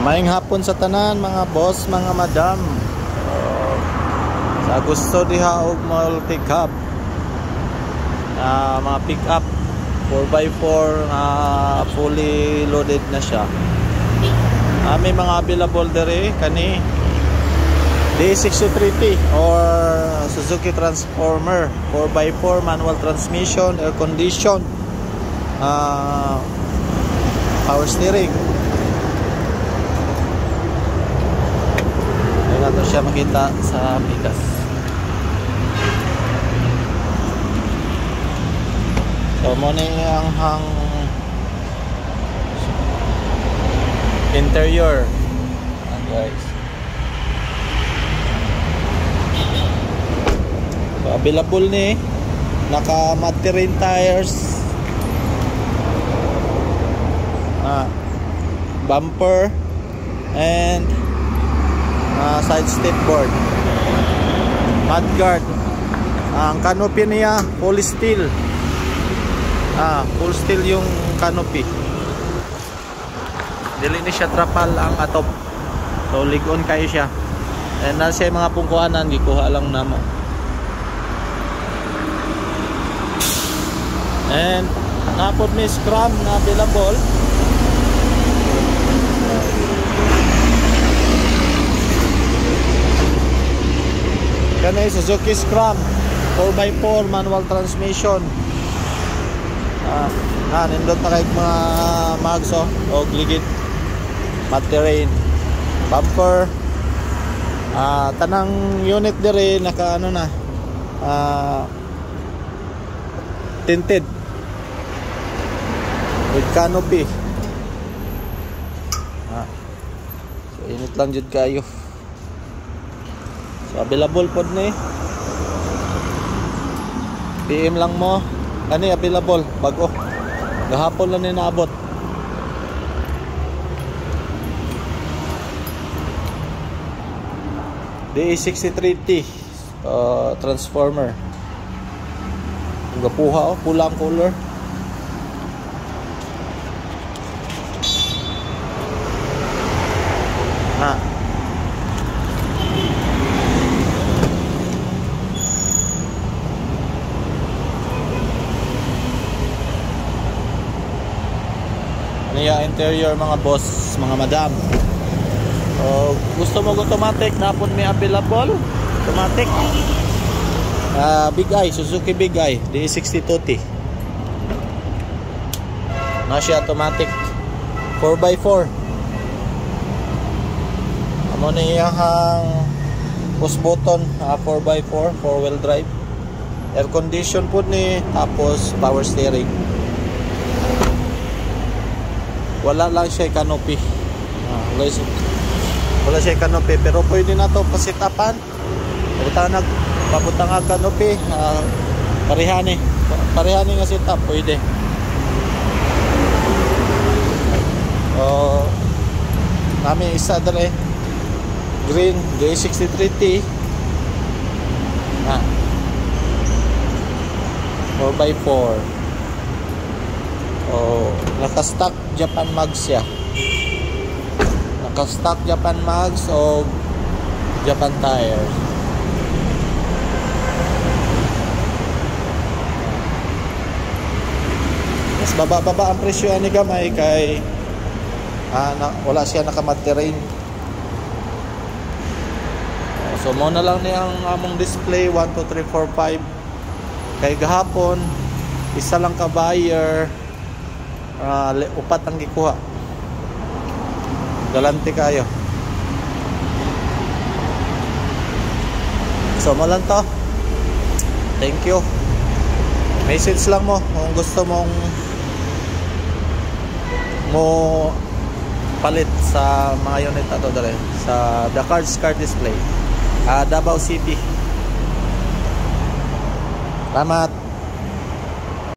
Maayong hapon sa tanan mga boss, mga madam. Sa gusto diha og multi-cab, mga pick up 4x4 fully loaded na siya. May mga available dere kani D63T or Suzuki Transformer 4x4 manual transmission, air condition, power steering. Ito siya makita sa Midas. So muna ang interior. And guys, so available ni naka matte terrain tires, bumper and side step board, mudguard. Ang canopy niya full steel, full steel yung canopy. Dili ni siya trapal ang atop, so ligon kayo siya. And nasa siya mga pungkuhanan gikuha lang namo. And napod may scrum na available. Kanay Suzuki Scrum 4x4 manual transmission. Nindot na kahit mga mags o gligid, matte terrain, bumper, tanang unit dire naka ano na, tinted with canopy. So init lang jud kayo. So available pod ni PM lang mo kani available bago gahapon lang ni naabot. D63T transformer, gapuha pulang color. Niya interior mga boss, mga madam. Gusto mo automatic, napon may available automatic. Big Eye, Suzuki Big Eye D62T na siya automatic 4x4. Amo niya hang push button, 4x4 4-wheel drive, air condition po ni, tapos power steering. Wala lang siya canopy. Wala siya canopy, pero pwede na to pasitapan. Papunta nga canopy, parehani nga setup pwede. Kami isa dere green J63T 4x4. Naka-stock Japan mags siya. Naka-stock Japan mags o Japan tires. Mas baba ang presyo ni gamay kay wala siya naka-matte terrain. So muna lang ni ang among display 1, 2, 3, 4, 5. Kay gahapon isa lang ka buyer, upat ang gikuha. Galante kayo. So mo lang to. Thank you. Message lang mo kung gusto mong palit sa mga unit ato dere sa The Cards Car Display, Davao City. Salamat.